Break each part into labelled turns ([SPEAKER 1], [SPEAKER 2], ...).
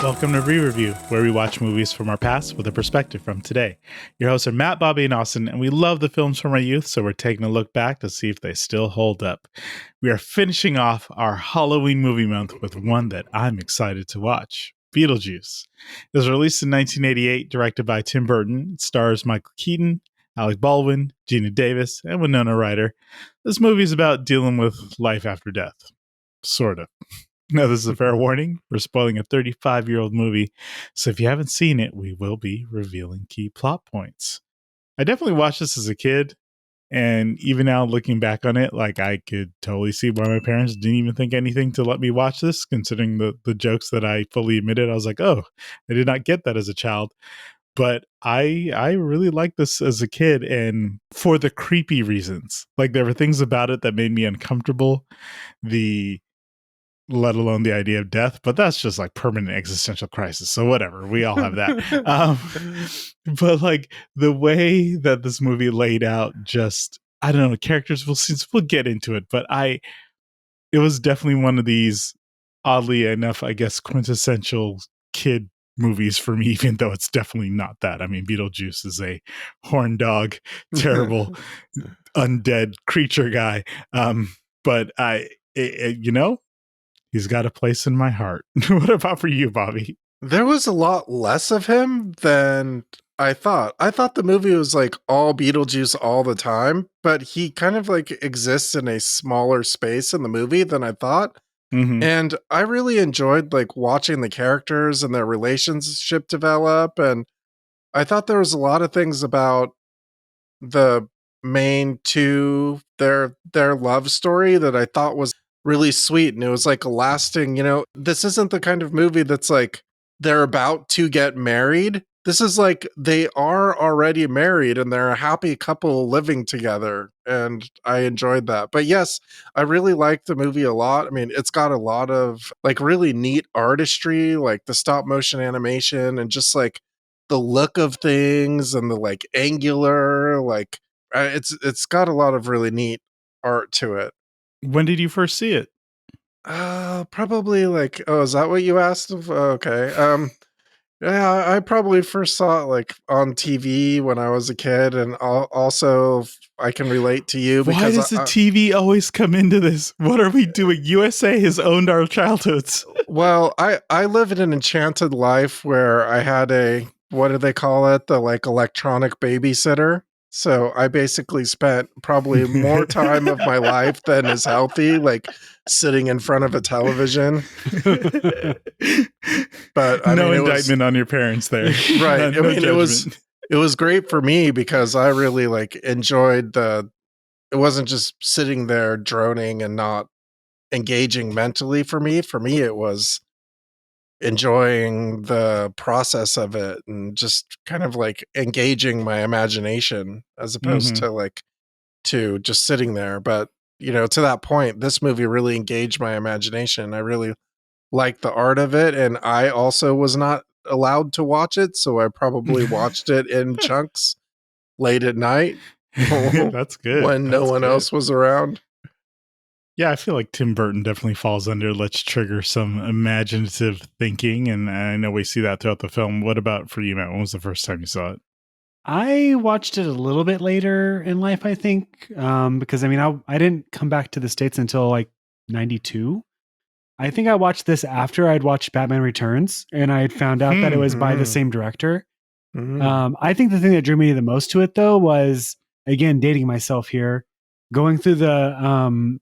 [SPEAKER 1] Welcome to ReReview, where we watch movies from our past with a perspective from today. Your hosts are Matt, Bobby, and Austin, and we love the films from our youth, so we're taking a look back to see if they still hold up. We are finishing off our Halloween movie month with one that I'm excited to watch, Beetlejuice. It was released in 1988, directed by Tim Burton. It stars Michael Keaton, Alec Baldwin, Geena Davis, and Winona Ryder. This movie is about dealing with life after death. Sort of. Now, this is a fair warning. We're spoiling a 35-year-old movie, so if you haven't seen it, we will be revealing key plot points. I definitely watched this as a kid, and even now looking back on it, like I could totally see why my parents didn't even think anything to let me watch this, considering the jokes that I fully admitted. I was like, oh, I did not get that as a child. But I really liked this as a kid, and for the creepy reasons. Like, there were things about it that made me uncomfortable. Let alone the idea of death, but that's just like permanent existential crisis. So whatever, we all have that. But like the way that this movie laid out, just, I don't know, characters, we'll get into it, but it was definitely one of these, oddly enough, I guess, quintessential kid movies for me, even though it's definitely not that. I mean, Beetlejuice is a horn dog, terrible, undead creature guy. But he's got a place in my heart. What about for you, Bobby?
[SPEAKER 2] There was a lot less of him than I thought. I thought the movie was like all Beetlejuice all the time, but he kind of like exists in a smaller space in the movie than I thought.
[SPEAKER 1] Mm-hmm.
[SPEAKER 2] And I really enjoyed like watching the characters and their relationship develop. And I thought there was a lot of things about the main two, their love story that I thought was really sweet. And it was like a lasting, this isn't the kind of movie that's like they're about to get married. This is like they are already married and they're a happy couple living together. And I enjoyed that. But yes, I really liked the movie a lot. I mean, it's got a lot of like really neat artistry, like the stop motion animation and just like the look of things and the like angular, like it's got a lot of really neat art to it.
[SPEAKER 1] When did you first see it?
[SPEAKER 2] Probably like, oh, is that what you asked? Okay. Yeah, I probably first saw it like on TV when I was a kid, and also I can relate to you because
[SPEAKER 1] why does the TV always come into this? What are we doing? USA has owned our childhoods.
[SPEAKER 2] Well, I live in an enchanted life where I had what do they call it? The like electronic babysitter. So I basically spent probably more time of my life than is healthy, like sitting in front of a television. But I
[SPEAKER 1] no
[SPEAKER 2] mean,
[SPEAKER 1] indictment on your parents there.
[SPEAKER 2] Right.
[SPEAKER 1] No
[SPEAKER 2] I mean, it was great for me because I really like enjoyed it wasn't just sitting there droning and not engaging mentally for me. For me, it was enjoying the process of it and just kind of like engaging my imagination as opposed to like to just sitting there. But to that point, this movie really engaged my imagination. I really liked the art of it, and I also was not allowed to watch it, so I probably watched it in chunks late at night.
[SPEAKER 1] That's good.
[SPEAKER 2] When no one else was around.
[SPEAKER 1] Yeah, I feel like Tim Burton definitely falls under let's trigger some imaginative thinking, and I know we see that throughout the film. What about for you, Matt? When was the first time you saw it?
[SPEAKER 3] I watched it a little bit later in life, I think, because I mean, I didn't come back to the States until like 92. I think I watched this after I'd watched Batman Returns, and I had found out that it was by the same director. I think the thing that drew me the most to it, though, was, again, dating myself here, going through the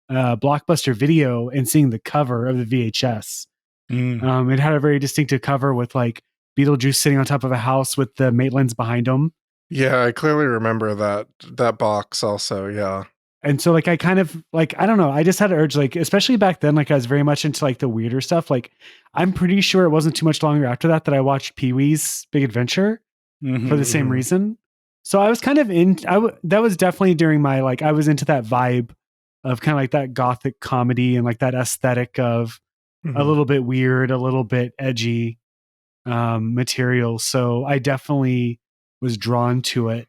[SPEAKER 3] Blockbuster video and seeing the cover of the VHS. It had a very distinctive cover with like Beetlejuice sitting on top of a house with the Maitlands behind him.
[SPEAKER 2] Yeah, I clearly remember that box also, yeah.
[SPEAKER 3] And so like I kind of like, I don't know, I just had an urge, like, especially back then, like I was very much into like the weirder stuff. Like I'm pretty sure it wasn't too much longer after that I watched Pee-wee's Big Adventure for the same reason. So I was kind of that was definitely during my, like, I was into that vibe of kind of like that gothic comedy and like that aesthetic of a little bit weird, a little bit edgy material. So I definitely was drawn to it.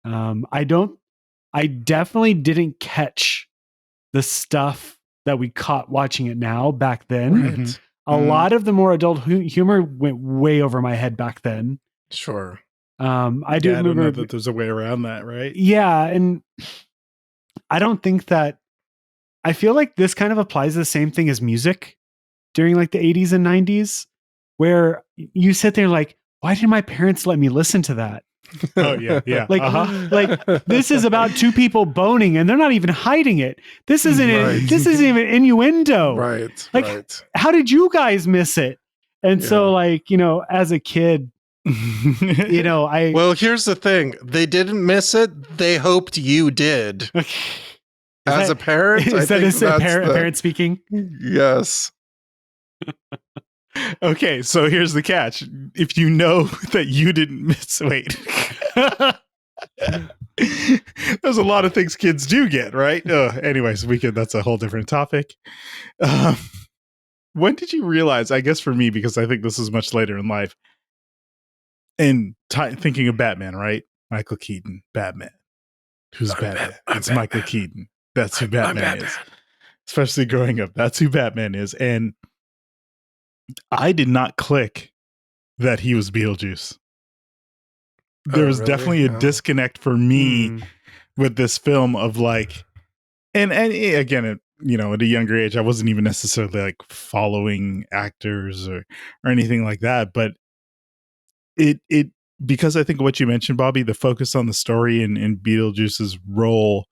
[SPEAKER 3] I definitely didn't catch the stuff that we caught watching it now back then.
[SPEAKER 2] Right.
[SPEAKER 3] A lot of the more adult humor went way over my head back then.
[SPEAKER 2] Sure.
[SPEAKER 3] I do remember
[SPEAKER 1] don't know that there's a way around that, right?
[SPEAKER 3] Yeah, and I don't think that. I feel like this kind of applies the same thing as music during like the 80s and 90s, where you sit there like, why did my parents let me listen to that?
[SPEAKER 1] Oh yeah.
[SPEAKER 3] Like this is about two people boning and they're not even hiding it. This isn't this isn't even innuendo.
[SPEAKER 2] Right.
[SPEAKER 3] Like,
[SPEAKER 2] right.
[SPEAKER 3] how did you guys miss it? And so like, as a kid,
[SPEAKER 2] Well, here's the thing. They didn't miss it. They hoped you did. As a parent,
[SPEAKER 3] is that a parent speaking?
[SPEAKER 2] Yes.
[SPEAKER 1] Okay, so here's the catch. If you know that you didn't miss, wait. There's a lot of things kids do get, right? Anyways, that's a whole different topic. When did you realize, I guess for me, because I think this is much later in life, and thinking of Batman, right? Michael Keaton, Batman. Who's Batman? It's Batman. Michael Keaton. That's who Batman is. Especially growing up, that's who Batman is. And I did not click that he was Beetlejuice. There was definitely a disconnect for me with this film of like, and again, at a younger age, I wasn't even necessarily like following actors or anything like that. But it because I think what you mentioned, Bobby, the focus on the story and Beetlejuice's role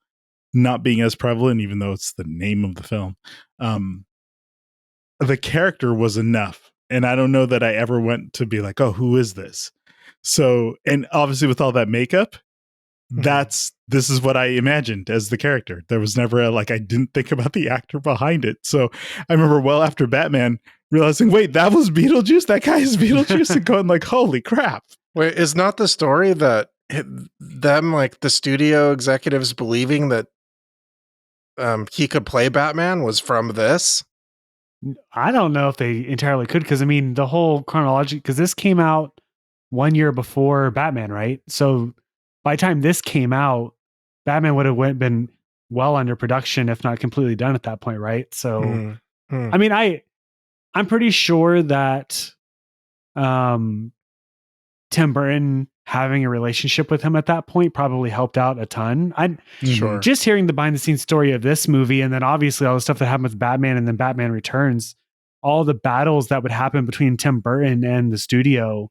[SPEAKER 1] not being as prevalent, even though it's the name of the film, the character was enough. And I don't know that I ever went to be like, oh, who is this? So, and obviously with all that makeup, this is what I imagined as the character. There was never I didn't think about the actor behind it. So I remember well after Batman realizing, wait, that was Beetlejuice? That guy is Beetlejuice? And going like, holy crap.
[SPEAKER 2] Wait, is not the story that them, like the studio executives believing that he could play Batman was from this?
[SPEAKER 3] I don't know if they entirely could, because I mean the whole chronology, because this came out 1 year before Batman, right? So by the time this came out, Batman would have been well under production, if not completely done at that point, right? So I mean, I'm pretty sure that Tim Burton having a relationship with him at that point probably helped out a ton.
[SPEAKER 2] Sure.
[SPEAKER 3] Just hearing the behind the scenes story of this movie, and then obviously all the stuff that happened with Batman and then Batman Returns, all the battles that would happen between Tim Burton and the studio,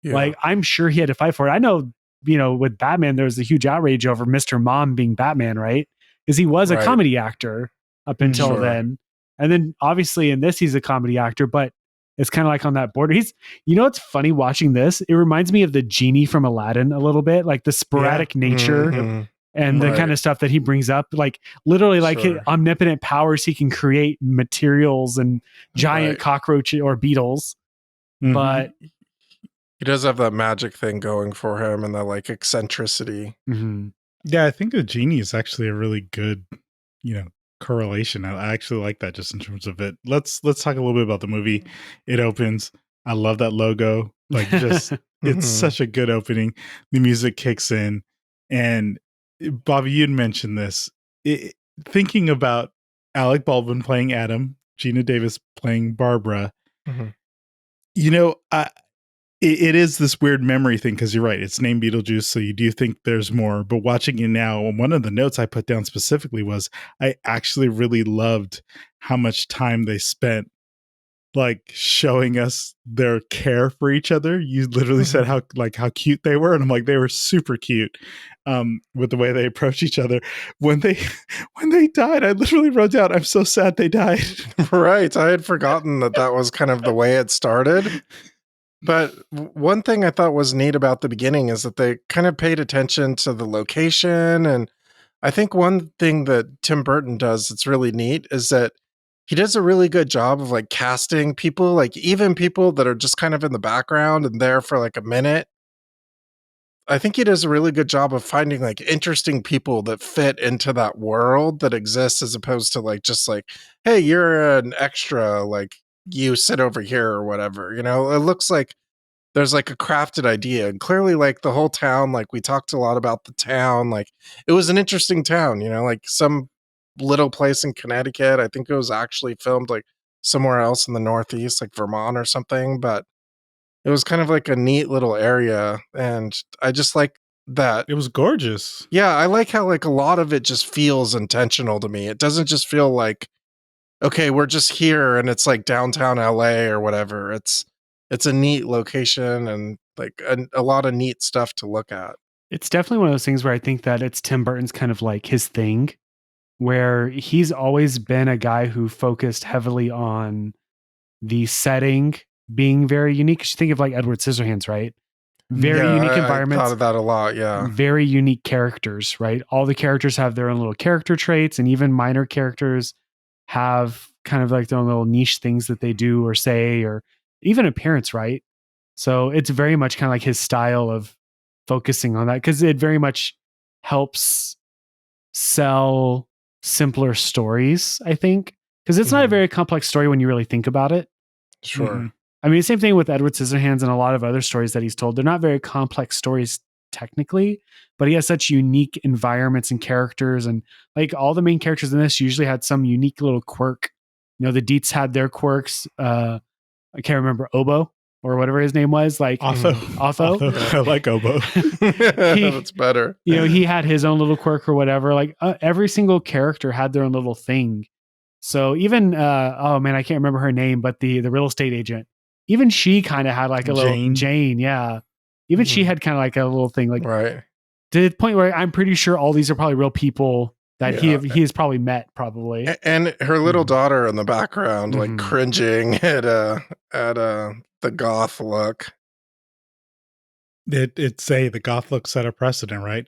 [SPEAKER 3] like I'm sure he had to fight for it. I know, with Batman, there was a huge outrage over Mr. Mom being Batman, right? Because he was a comedy actor up until then. And then obviously in this, he's a comedy actor, but it's kind of like on that border. It's funny watching this. It reminds me of the genie from Aladdin a little bit, like the sporadic nature and the kind of stuff that he brings up, like literally like his omnipotent powers. He can create materials and giant cockroach or beetles, but
[SPEAKER 2] he does have that magic thing going for him and that like eccentricity.
[SPEAKER 1] Yeah, I think the genie is actually a really good, correlation. I actually like that just in terms of it. Let's talk a little bit about the movie. It opens. I love that logo. Like just it's such a good opening. The music kicks in, and Bobby, you'd mentioned this. Thinking about Alec Baldwin playing Adam, Geena Davis playing Barbara. It is this weird memory thing, because you're right. It's named Beetlejuice, so you do think there's more. But watching it now, one of the notes I put down specifically was I actually really loved how much time they spent like showing us their care for each other. You literally said how cute they were, and I'm like, they were super cute with the way they approach each other. When they died, I literally wrote down, I'm so sad they died.
[SPEAKER 2] Right. I had forgotten that was kind of the way it started. But one thing I thought was neat about the beginning is that they kind of paid attention to the location. And I think one thing that Tim Burton does that's really neat is that he does a really good job of like casting people, like even people that are just kind of in the background and there for like a minute. I think he does a really good job of finding like interesting people that fit into that world that exists, as opposed to like just like, hey, you're an extra, like you sit over here or whatever. It looks like there's like a crafted idea, and clearly like the whole town, like we talked a lot about the town, like it was an interesting town, like some little place in Connecticut. I think it was actually filmed like somewhere else in the Northeast, like Vermont or something, but it was kind of like a neat little area, and I just like that.
[SPEAKER 1] It was gorgeous.
[SPEAKER 2] Yeah, I like how like a lot of it just feels intentional to me. It doesn't just feel like, okay, we're just here and it's like downtown LA or whatever. It's a neat location and like a lot of neat stuff to look at.
[SPEAKER 3] It's definitely one of those things where I think that it's Tim Burton's kind of like his thing, where he's always been a guy who focused heavily on the setting being very unique. 'Cause you think of like Edward Scissorhands, right? Very
[SPEAKER 2] Yeah,
[SPEAKER 3] unique
[SPEAKER 2] I
[SPEAKER 3] environments.
[SPEAKER 2] thought of that a lot. Yeah.
[SPEAKER 3] Very unique characters, right? All the characters have their own little character traits, and even minor characters have kind of like their own little niche things that they do or say, or even appearance, right? So it's very much kind of like his style of focusing on that, because it very much helps sell simpler stories, I think. Because it's not a very complex story when you really think about it.
[SPEAKER 2] Sure.
[SPEAKER 1] Mhm.
[SPEAKER 3] I mean, same thing with Edward Scissorhands and a lot of other stories that he's told. They're not very complex stories technically, but he has such unique environments and characters. And like all the main characters in this usually had some unique little quirk. You know, the Deets had their quirks. I can't remember Obo or whatever his name was. Like
[SPEAKER 1] Otho.
[SPEAKER 3] Otho.
[SPEAKER 1] I like Obo.
[SPEAKER 2] That's better.
[SPEAKER 3] You know, he had his own little quirk or whatever. Like every single character had their own little thing. So even oh man, I can't remember her name, but the real estate agent, even she kind of had like a little Jane, yeah. Even she had kind of like a little thing, like
[SPEAKER 2] Right.
[SPEAKER 3] to the point where I'm pretty sure all these are probably real people that he has probably met, probably.
[SPEAKER 2] And her little daughter in the background, like cringing at the goth look.
[SPEAKER 1] The goth look set a precedent, right?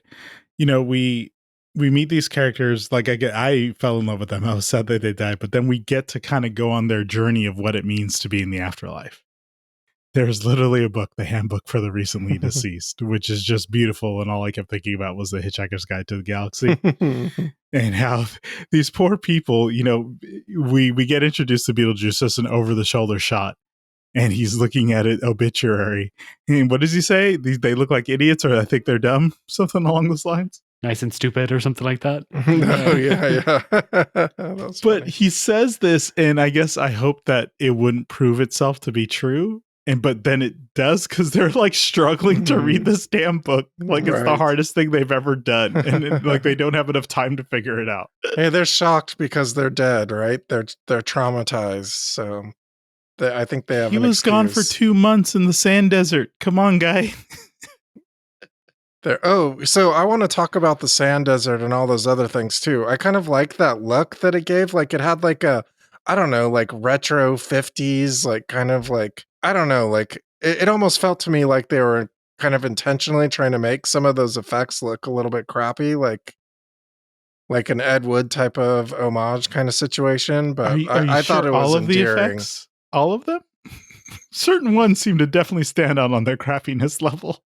[SPEAKER 1] You know, we meet these characters. Like I fell in love with them. I was sad that they died, but then we get to kind of go on their journey of what it means to be in the afterlife. There's literally a book, The Handbook for the Recently Deceased, which is just beautiful. And all I kept thinking about was The Hitchhiker's Guide to the Galaxy and how these poor people, you know, we get introduced to Beetlejuice as an over-the-shoulder shot. And he's looking at it obituary. And what does he say? They look like idiots, or I think they're dumb, something along those lines.
[SPEAKER 3] Nice and stupid or something like that.
[SPEAKER 2] Oh, yeah.
[SPEAKER 1] But funny. He says this, and I guess I hope that it wouldn't prove itself to be true. But then it does, because they're like struggling to read this damn book. Like it's the hardest thing they've ever done. And like they don't have enough time to figure it out.
[SPEAKER 2] Hey, they're shocked because they're dead, right? They're traumatized. So I think they have
[SPEAKER 1] He was gone for 2 months in the sand desert. Come on, guy.
[SPEAKER 2] So I want to talk about the sand desert and all those other things too. I kind of like that look that it gave. Like it had like a, I don't know, like retro 50s, like kind of like, I don't know, like it almost felt to me like they were kind of intentionally trying to make some of those effects look a little bit crappy, like an Ed Wood type of homage kind of situation. But I thought it was
[SPEAKER 1] all of
[SPEAKER 2] endearing.
[SPEAKER 1] The effects, all of them. Certain ones seem to definitely stand out on their crappiness level.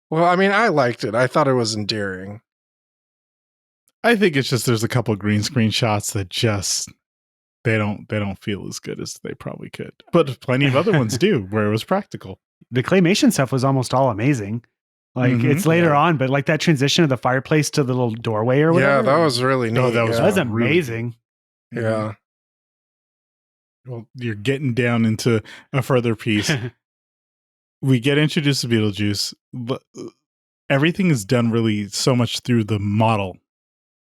[SPEAKER 2] Well, I mean, I liked it. I thought it was endearing.
[SPEAKER 1] I think it's just there's a couple green screen shots that just they don't feel as good as they probably could. But plenty of other ones do, where it was practical.
[SPEAKER 3] The claymation stuff was almost all amazing. Like it's later on, but like that transition of the fireplace to the little doorway or whatever.
[SPEAKER 2] Yeah, that was really neat.
[SPEAKER 1] That
[SPEAKER 3] was amazing.
[SPEAKER 2] Really, yeah.
[SPEAKER 1] Well, you're getting down into a further piece. We get introduced to Beetlejuice, but everything is done really so much through the model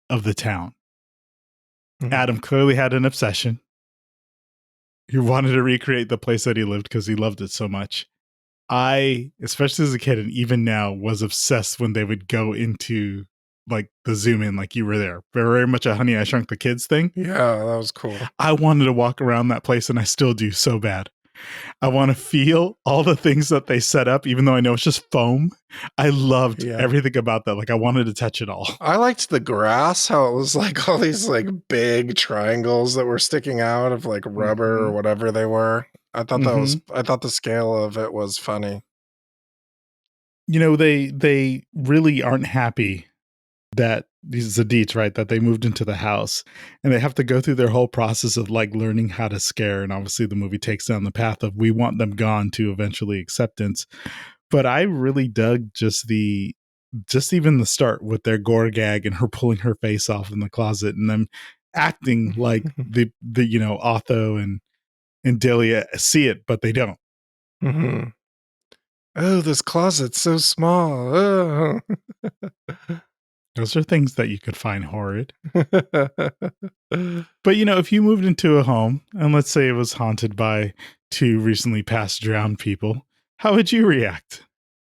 [SPEAKER 1] of the town. Adam clearly had an obsession. He wanted to recreate the place that he lived because he loved it so much. I, especially as a kid and even now, was obsessed when they would go into like the zoom in, like you were there. Very much a Honey, I Shrunk the Kids thing.
[SPEAKER 2] Yeah, that was cool.
[SPEAKER 1] I wanted to walk around that place, and I still do so bad. I want to feel all the things that they set up, even though I know it's just foam. I loved everything about that. Like I wanted to touch it all.
[SPEAKER 2] I liked the grass, how it was like all these like big triangles that were sticking out of like rubber or whatever they were. I thought I thought the scale of it was funny.
[SPEAKER 1] You know, they really aren't happy that these Zadeets, right, that they moved into the house, and they have to go through their whole process of like learning how to scare. And obviously the movie takes down the path of we want them gone to eventually acceptance. But I really dug just even the start with their gore gag and her pulling her face off in the closet and them acting like the Otho and Delia see it, but they don't.
[SPEAKER 2] Mm-hmm. Oh, this closet's so small. Oh.
[SPEAKER 1] Those are things that you could find horrid. But if you moved into a home and let's say it was haunted by two recently passed drowned people, how would you react?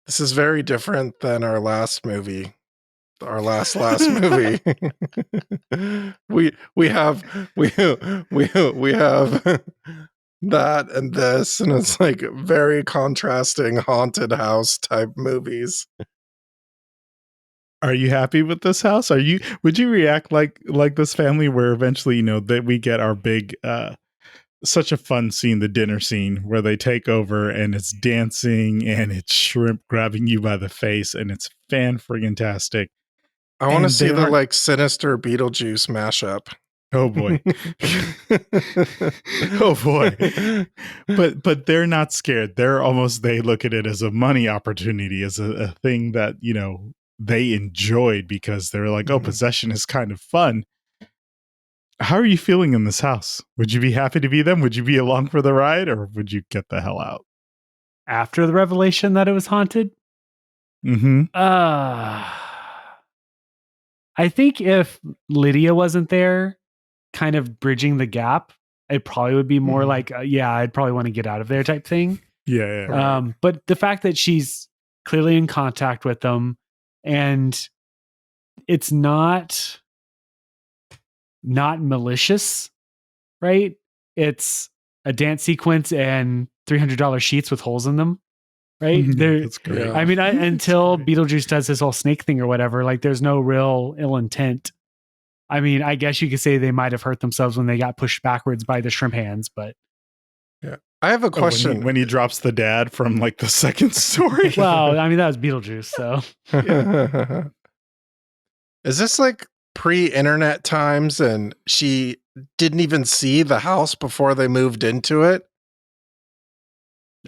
[SPEAKER 2] This is very different than our last movie. Our last movie. we have that and this, and it's like very contrasting haunted house type movies.
[SPEAKER 1] Are you happy with this house? Would you react like this family where eventually, that we get our big such a fun scene, the dinner scene where they take over and it's dancing and it's shrimp grabbing you by the face and it's fan-friggin-tastic.
[SPEAKER 2] I want to see the like sinister Beetlejuice mashup.
[SPEAKER 1] Oh boy. Oh boy. But they're not scared. They look at it as a money opportunity, as a thing that, they enjoyed because they're like, oh, possession is kind of fun. How are you feeling in this house? Would you be happy to be them? Would you be along for the ride, or would you get the hell out?
[SPEAKER 3] After the revelation that it was haunted?
[SPEAKER 1] Mm-hmm.
[SPEAKER 3] I think if Lydia wasn't there, kind of bridging the gap, it probably would be more like, I'd probably want to get out of there type thing.
[SPEAKER 1] Yeah.
[SPEAKER 3] But the fact that she's clearly in contact with them and it's not malicious, right? It's a dance sequence and $300 sheets with holes in them. Right?
[SPEAKER 1] That's great.
[SPEAKER 3] I mean, until Beetlejuice does this whole snake thing or whatever, like there's no real ill intent. I mean, I guess you could say they might have hurt themselves when they got pushed backwards by the shrimp hands, but
[SPEAKER 2] yeah. I have a question.
[SPEAKER 1] When he drops the dad from like the second story.
[SPEAKER 3] Well, I mean, that was Beetlejuice, so.
[SPEAKER 2] Yeah. Is this like pre-internet times and she didn't even see the house before they moved into it?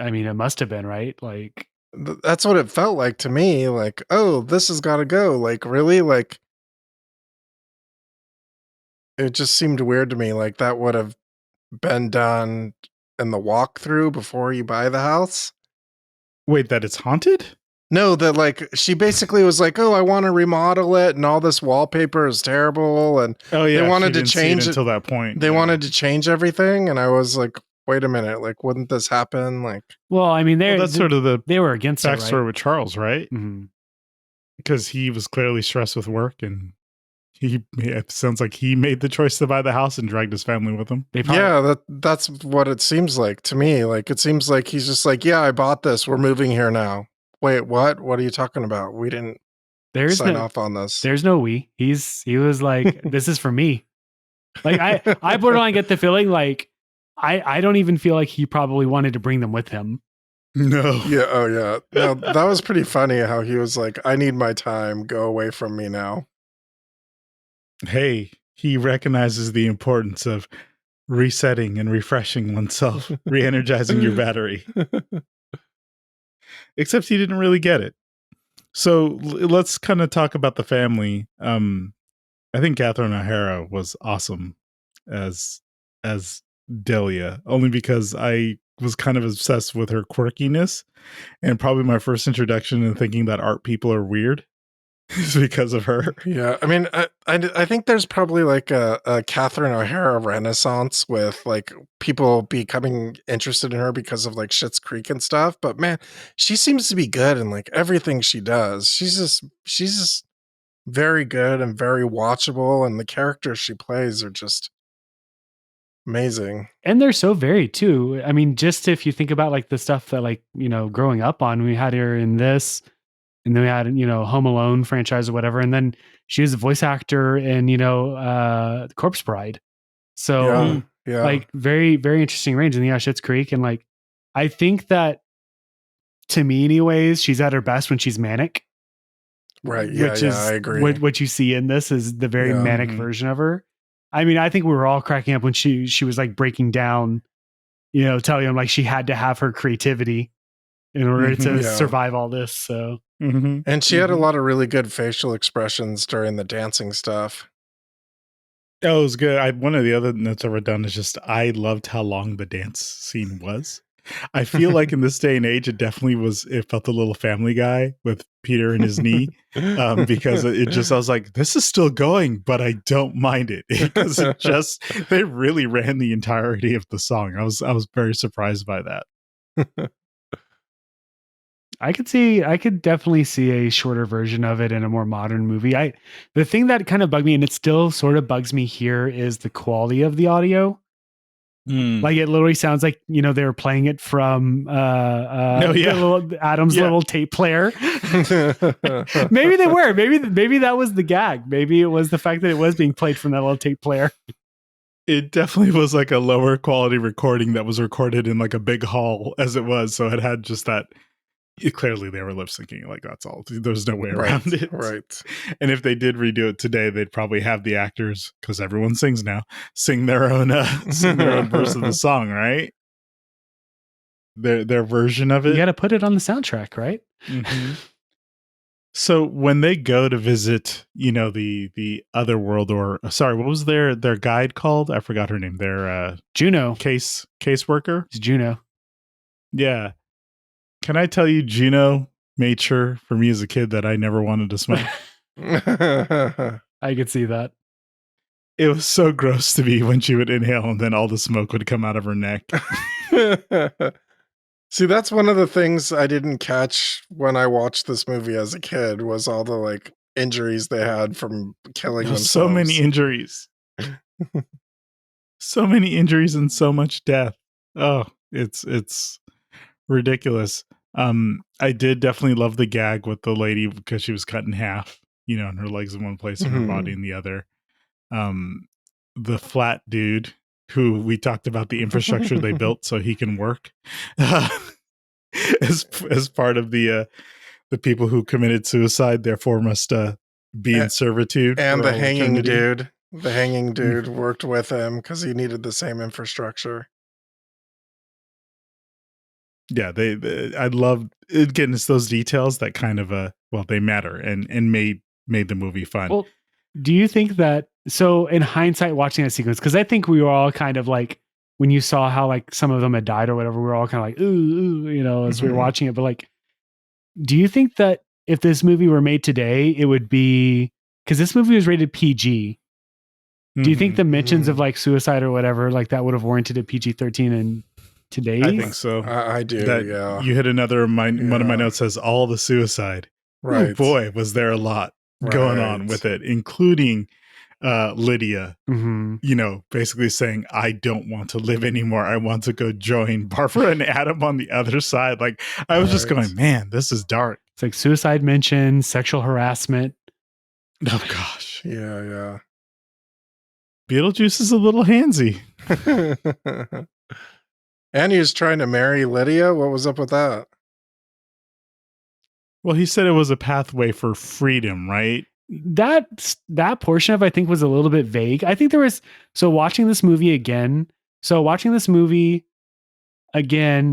[SPEAKER 3] I mean, it must have been, right? Like,
[SPEAKER 2] that's what it felt like to me. Like, oh, this has got to go. Like, really? Like, it just seemed weird to me. Like, that would have been done in the walkthrough before you buy the house.
[SPEAKER 1] Wait, that it's haunted?
[SPEAKER 2] No, that like she basically was like, oh, I want to remodel it, and all this wallpaper is terrible, and they wanted to change it
[SPEAKER 1] until that point.
[SPEAKER 2] They wanted to change everything, and I was like, wait a minute, like, wouldn't this happen? Like,
[SPEAKER 3] well, I mean,
[SPEAKER 1] that's sort of the
[SPEAKER 3] they were against
[SPEAKER 1] backstory
[SPEAKER 3] it, right?
[SPEAKER 1] with Charles, right?
[SPEAKER 3] Mm-hmm.
[SPEAKER 1] Because he was clearly stressed with work, and it sounds like he made the choice to buy the house and dragged his family with him.
[SPEAKER 2] That's what it seems like to me. Like, it seems like he's just like, yeah, I bought this. We're moving here now. Wait, what? What are you talking about? We didn't sign off on this.
[SPEAKER 3] There's no we. He was like, this is for me. Like I borderline get the feeling like I don't even feel like he probably wanted to bring them with him.
[SPEAKER 1] No.
[SPEAKER 2] Yeah. Oh yeah. No, that was pretty funny how he was like, I need my time. Go away from me now.
[SPEAKER 1] Hey, he recognizes the importance of resetting and refreshing oneself, re-energizing your battery. Except he didn't really get it. So let's kind of talk about the family. I think Catherine O'Hara was awesome as Delia, only because I was kind of obsessed with her quirkiness, and probably my first introduction in thinking that art people are weird is because of her.
[SPEAKER 2] Yeah, I mean, I think there's probably like a Catherine O'Hara renaissance with like people becoming interested in her because of like Schitt's Creek and stuff. But man, she seems to be good in like everything she does. She's just very good and very watchable, and the characters she plays are just amazing.
[SPEAKER 3] And they're so varied too. I mean, just if you think about like the stuff that like, growing up on, we had her in this, and then we had, Home Alone franchise or whatever. And then she was a voice actor in, Corpse Bride. So like very, very interesting range. And Schitt's Creek. And like, I think that to me anyways, she's at her best when she's manic.
[SPEAKER 2] Right. Yeah. I agree.
[SPEAKER 3] What you see in this is the very manic version of her. I mean, I think we were all cracking up when she was like breaking down, telling him like she had to have her creativity in order to survive all this. So,
[SPEAKER 2] and she had a lot of really good facial expressions during the dancing stuff.
[SPEAKER 1] Oh, it was good. One of the other notes I wrote down is just I loved how long the dance scene was. I feel like in this day and age, it definitely was. It felt a little Family Guy with Peter and his knee, because it just. I was like, this is still going, but I don't mind it because they really ran the entirety of the song. I was very surprised by that.
[SPEAKER 3] I could definitely see a shorter version of it in a more modern movie. The thing that kind of bugged me, and it still sort of bugs me here, is the quality of the audio. Like it literally sounds like, they were playing it from Adam's little tape player. Maybe they were. Maybe that was the gag. Maybe it was the fact that it was being played from that little tape player.
[SPEAKER 1] It definitely was like a lower quality recording that was recorded in like a big hall as it was. So it had just that. Clearly they were lip syncing. Like that's all. There's no way around it.
[SPEAKER 2] Right.
[SPEAKER 1] And if they did redo it today, they'd probably have the actors, because everyone sings now, sing their own verse of the song, right? Their version of it.
[SPEAKER 3] You got to put it on the soundtrack, right?
[SPEAKER 1] Mm-hmm. So when they go to visit, the other world, or sorry, what was their guide called? I forgot her name. Their
[SPEAKER 3] Juno
[SPEAKER 1] caseworker.
[SPEAKER 3] It's Juno.
[SPEAKER 1] Yeah. Can I tell you, Juno made sure for me as a kid that I never wanted to smoke.
[SPEAKER 3] I could see that.
[SPEAKER 1] It was so gross to me when she would inhale and then all the smoke would come out of her neck.
[SPEAKER 2] See, that's one of the things I didn't catch when I watched this movie as a kid, was all the injuries they had from killing themselves.
[SPEAKER 1] So many injuries. So many injuries and so much death. Oh, it's ridiculous. I did definitely love the gag with the lady because she was cut in half, and her legs in one place and her body in the other. The flat dude who we talked about the infrastructure they built so he can work as part of the people who committed suicide, therefore must be in servitude.
[SPEAKER 2] And the hanging dude. The hanging dude worked with him because he needed the same infrastructure.
[SPEAKER 1] Yeah, I love, again, it's those details that kind of they matter and made the movie fun. Well,
[SPEAKER 3] do you think that, so in hindsight watching that sequence, because I think we were all kind of like, when you saw how some of them had died or whatever, we were all kind of like, ooh, as we were watching it. But do you think that if this movie were made today, it would be, because this movie was rated PG, do you think the mentions of suicide or whatever that would have warranted a PG-13 in today?
[SPEAKER 1] I think so.
[SPEAKER 2] I do. Yeah.
[SPEAKER 1] You hit another. One of my notes says all the suicide.
[SPEAKER 2] Right.
[SPEAKER 1] Oh boy, was there a lot going on with it, including Lydia. Basically saying, "I don't want to live anymore. I want to go join Barbara and Adam on the other side." I was just going, man, this is dark.
[SPEAKER 3] It's suicide mention, sexual harassment.
[SPEAKER 1] Oh gosh.
[SPEAKER 2] Yeah.
[SPEAKER 1] Beetlejuice is a little handsy.
[SPEAKER 2] And he was trying to marry Lydia. What was up with that?
[SPEAKER 3] Well,
[SPEAKER 1] he said it was a pathway for freedom, right?
[SPEAKER 3] That portion of I think was a little bit vague. I think there was, watching this movie again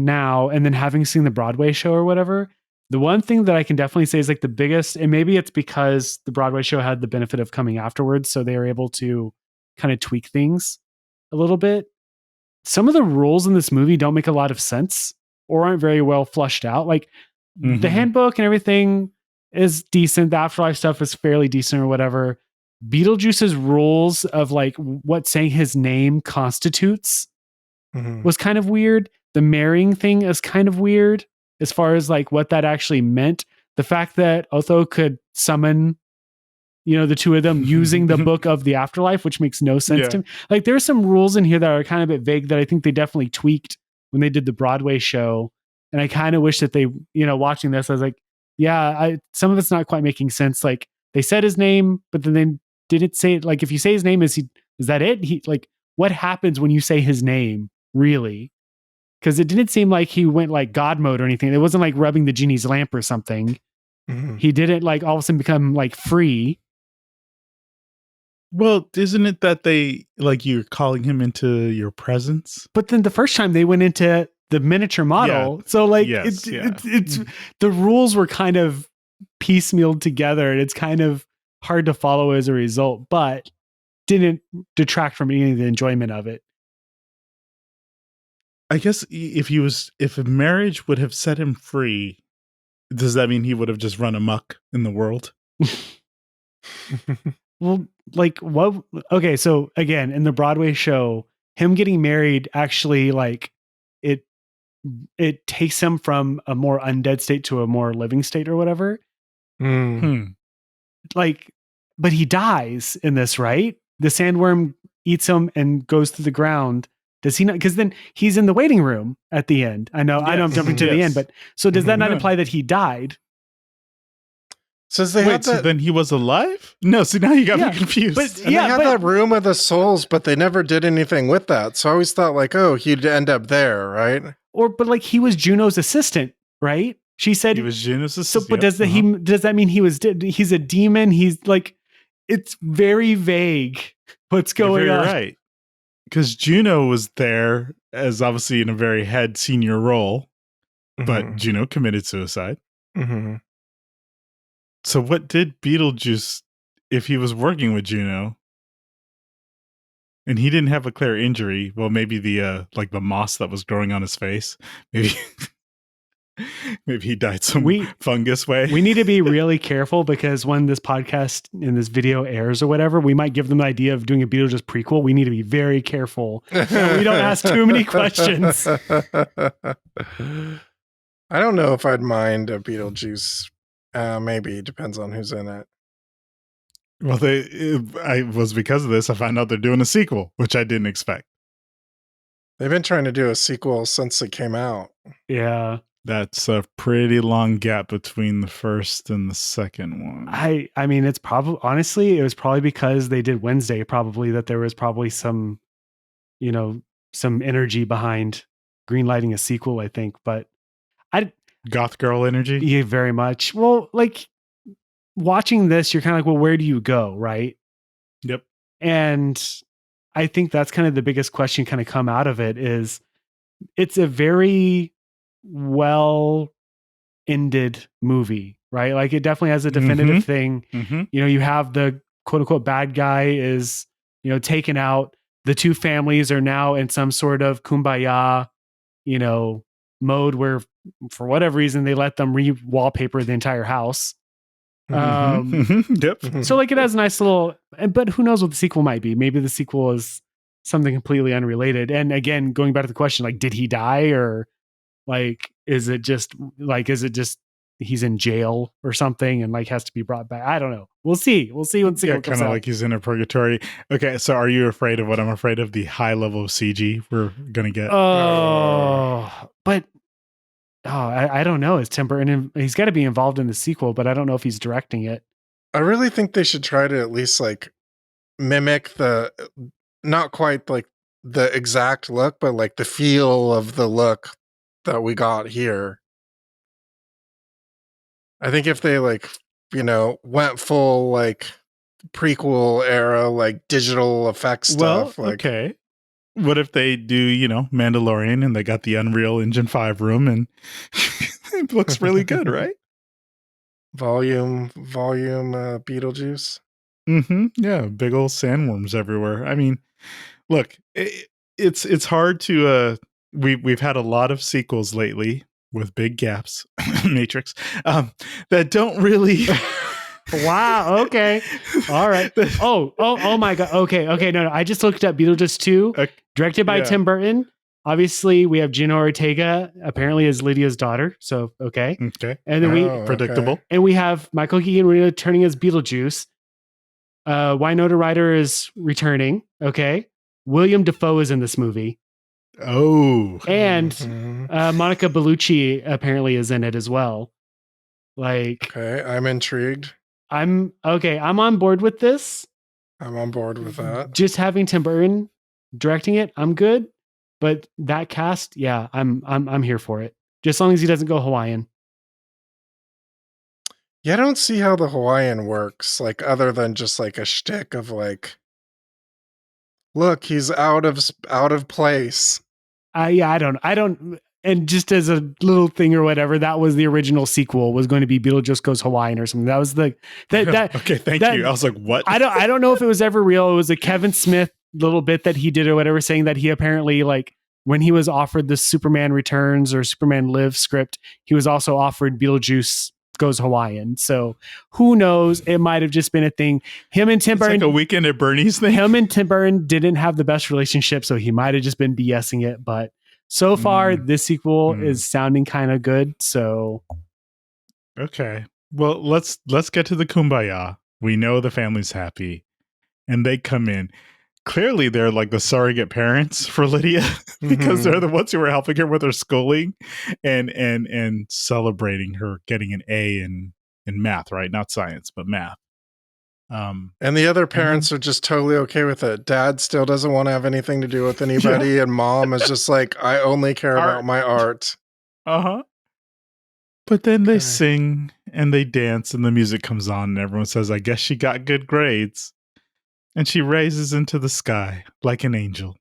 [SPEAKER 3] now, and then having seen the Broadway show or whatever, the one thing that I can definitely say is the biggest, and maybe it's because the Broadway show had the benefit of coming afterwards, so they were able to kind of tweak things a little bit. Some of the rules in this movie don't make a lot of sense or aren't very well flushed out. The handbook and everything is decent. The afterlife stuff is fairly decent or whatever. Beetlejuice's rules of what saying his name constitutes was kind of weird. The marrying thing is kind of weird as far as what that actually meant. The fact that Otho could summon the two of them using the book of the afterlife, which makes no sense to me. There's some rules in here that are kind of a bit vague that I think they definitely tweaked when they did the Broadway show. And I kind of wish that they, watching this, I was some of it's not quite making sense. They said his name, but then they didn't say it. If you say his name, is that it? What happens when you say his name, really? Because it didn't seem like he went God mode or anything. It wasn't rubbing the genie's lamp or something. He didn't all of a sudden become free.
[SPEAKER 1] Well, isn't it that they you're calling him into your presence?
[SPEAKER 3] But then the first time they went into the miniature model. Yeah. So it's the rules were kind of piecemealed together and it's kind of hard to follow as a result. But didn't detract from any of the enjoyment of it.
[SPEAKER 1] I guess if a marriage would have set him free, does that mean he would have just run amok in the world?
[SPEAKER 3] Well, like what? Okay, so again, in the Broadway show, him getting married actually like it takes him from a more undead state to a more living state or whatever. Like, but he dies in this, right? The sandworm eats him and goes to the ground. Does he not? Because then he's in the waiting room at the end. I know I'm jumping to the end, but so does that not imply that he died?
[SPEAKER 2] Says they had that,
[SPEAKER 1] so then he was alive? No, so now you got me confused.
[SPEAKER 2] But they had that room of the souls, but they never did anything with that. So I always thought like, oh, he'd end up there, right?
[SPEAKER 3] But like he was Juno's assistant, right? She said
[SPEAKER 1] he was Juno's assistant.
[SPEAKER 3] So, but does that mean he's a demon? He's like, it's very vague what's going on.
[SPEAKER 1] Right. Because Juno was there as obviously in a very head senior role, but Juno committed suicide. So what did Beetlejuice, if he was working with Juno and he didn't have a clear injury, well, maybe the moss that was growing on his face, maybe he died some fungus way.
[SPEAKER 3] We need to be really careful because when this podcast and this video airs or whatever, we might give them the idea of doing a Beetlejuice prequel. We need to be very careful that we don't ask too many questions.
[SPEAKER 2] I don't know if I'd mind a Beetlejuice. Maybe it depends on who's in it.
[SPEAKER 1] Well, because of this, I found out they're doing a sequel, which I didn't expect.
[SPEAKER 2] They've been trying to do a sequel since it came out.
[SPEAKER 3] Yeah.
[SPEAKER 1] That's a pretty long gap between the first and the second one.
[SPEAKER 3] I mean, it's probably, honestly, it was probably because they did Wednesday, probably that there was probably some energy behind greenlighting a sequel, I think. But
[SPEAKER 1] Goth girl energy?
[SPEAKER 3] Yeah, very much. Well, like watching this, you're kind of like, well, where do you go? Right.
[SPEAKER 1] Yep.
[SPEAKER 3] And I think that's kind of the biggest question kind of come out of it is it's a very well ended movie, right? Like it definitely has a definitive thing. You have the quote unquote bad guy is, taken out. The two families are now in some sort of kumbaya, mode where for whatever reason they let them re-wallpaper the entire house.
[SPEAKER 1] Yep.
[SPEAKER 3] So like it has a nice little, but who knows what the sequel might be? Maybe the sequel is something completely unrelated. And again, going back to the question, like, did he die or like, is it just he's in jail or something and like has to be brought back? I don't know. We'll see when the sequel comes out.
[SPEAKER 1] Kind of like he's in a purgatory. Okay, so are you afraid of what I'm afraid of? The high level of CG we're gonna get.
[SPEAKER 3] I don't know. Is Tim Burton? He's got to be involved in the sequel, but I don't know if he's directing it.
[SPEAKER 2] I really think they should try to at least like mimic not quite like the exact look, but like the feel of the look that we got here. I think if they like, went full like prequel era, like digital effects stuff.
[SPEAKER 1] Okay. What if they do, Mandalorian and they got the Unreal Engine 5 room and it looks really good, right?
[SPEAKER 2] Volume Beetlejuice.
[SPEAKER 1] Yeah, big old sandworms everywhere. I mean, look, it's hard to we've had a lot of sequels lately with big gaps, Matrix, that don't really
[SPEAKER 3] Wow. Okay. All right. Oh my God. Okay. No. I just looked up Beetlejuice 2, directed by Tim Burton. Obviously, we have Gina Ortega, apparently as Lydia's daughter. So, okay. And then
[SPEAKER 1] predictable.
[SPEAKER 3] And we have Michael Keaton returning as Beetlejuice. Winona Ryder is returning. Okay. William Dafoe is in this movie.
[SPEAKER 1] Oh.
[SPEAKER 3] And Monica Bellucci apparently is in it as well. Like,
[SPEAKER 2] okay, I'm intrigued.
[SPEAKER 3] I'm on board with this.
[SPEAKER 2] I'm on board with that.
[SPEAKER 3] Just having Tim Burton directing it, I'm good. But that cast, yeah, I'm here for it. Just as long as he doesn't go Hawaiian.
[SPEAKER 2] Yeah, I don't see how the Hawaiian works, like other than just like a shtick of like, look, he's out of place.
[SPEAKER 3] Yeah, I don't. and just as a little thing or whatever, that was the original sequel, was going to be Beetlejuice Goes Hawaiian or something. That was the that
[SPEAKER 1] okay, thank you. I was like, what?
[SPEAKER 3] I don't know if it was ever real. It was a Kevin Smith little bit that he did or whatever, saying that he apparently, like, when he was offered the Superman Returns or Superman Live script, he was also offered Beetlejuice Goes Hawaiian. So who knows? It might have just been a thing. Him and Tim Burton,
[SPEAKER 1] like a Weekend at Bernie's thing.
[SPEAKER 3] Him and Tim Burton didn't have the best relationship, so he might have just been BSing it. But so far, this sequel is sounding kind of good. So
[SPEAKER 1] okay, well, let's get to the kumbaya. We know the family's happy, and they come in. Clearly, they're like the surrogate parents for Lydia because they're the ones who were helping her with her schooling and celebrating her getting an A in math, right? Not science, but math.
[SPEAKER 2] And the other parents are just totally okay with it. Dad still doesn't want to have anything to do with anybody, and mom is just like, I only care about my art.
[SPEAKER 1] But then they sing and they dance, and the music comes on, and everyone says, "I guess she got good grades." And she raises into the sky like an angel,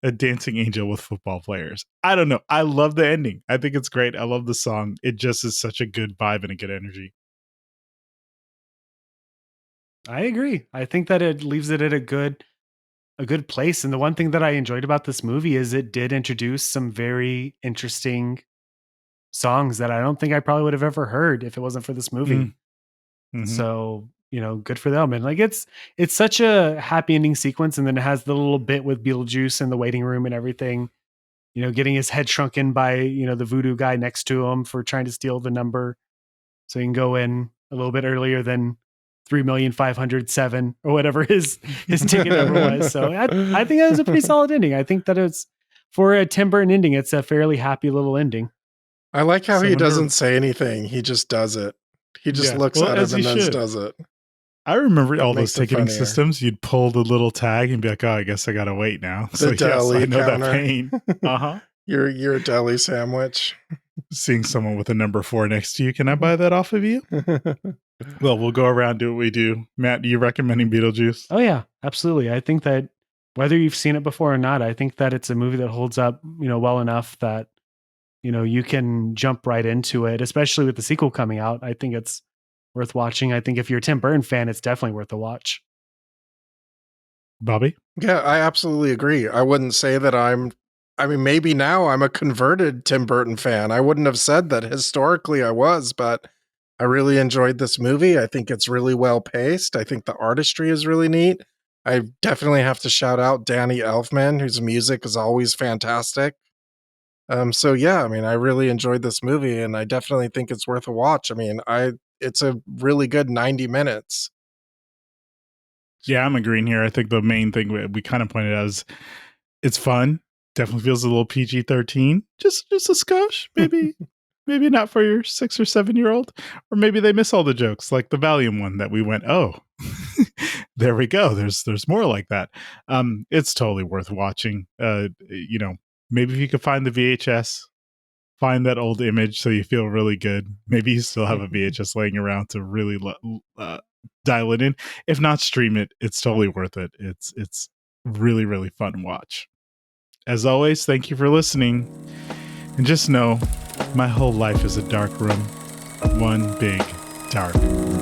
[SPEAKER 1] a dancing angel with football players. I don't know. I love the ending. I think it's great. I love the song. It just is such a good vibe and a good energy.
[SPEAKER 3] I agree. I think that it leaves it at a good place. And the one thing that I enjoyed about this movie is it did introduce some very interesting songs that I don't think I probably would have ever heard if it wasn't for this movie. So, good for them. And like, it's such a happy ending sequence. And then it has the little bit with Beetlejuice in the waiting room and everything, getting his head shrunken by, the voodoo guy next to him for trying to steal the number. So he can go in a little bit earlier than 3,507,000 or whatever his ticket number was. So I think that was a pretty solid ending. I think that it's, for a Tim Burton ending, it's a fairly happy little ending.
[SPEAKER 2] I like how he doesn't say anything. He just does it. He just looks at it and then does it.
[SPEAKER 1] I remember all those ticketing systems. You'd pull the little tag and be like, "Oh, I guess I gotta wait now." So
[SPEAKER 2] deli
[SPEAKER 1] I know
[SPEAKER 2] counter.
[SPEAKER 1] that pain.
[SPEAKER 2] You're a deli sandwich.
[SPEAKER 1] Seeing someone with a number 4 next to you, can I buy that off of you? Well, we'll go around, do what we do. Matt, do you recommending Beetlejuice?
[SPEAKER 3] Oh yeah, absolutely. I think that whether you've seen it before or not, I think that it's a movie that holds up, well enough that, you can jump right into it, especially with the sequel coming out. I think it's worth watching. I think if you're a Tim Burton fan, it's definitely worth a watch.
[SPEAKER 1] Bobby?
[SPEAKER 2] Yeah, I absolutely agree. I wouldn't say that maybe now I'm a converted Tim Burton fan. I wouldn't have said that historically I was, but I really enjoyed this movie. I think it's really well paced. I think the artistry is really neat. I definitely have to shout out Danny Elfman, whose music is always fantastic. So yeah, I really enjoyed this movie, and I definitely think it's worth a watch. It's a really good 90 minutes.
[SPEAKER 1] Yeah, I'm agreeing here. I think the main thing we kind of pointed out is it's fun. Definitely feels a little PG-13. Just a skosh, maybe. Maybe not for your 6 or 7-year-old, or maybe they miss all the jokes, like the Valium one that we went, oh, there we go. There's more like that. It's totally worth watching. Maybe if you could find the VHS, find that old image so you feel really good. Maybe you still have a VHS laying around to really dial it in. If not, stream it. It's totally worth it. It's really, really fun to watch. As always, thank you for listening. And just know, my whole life is a dark room. One big dark room.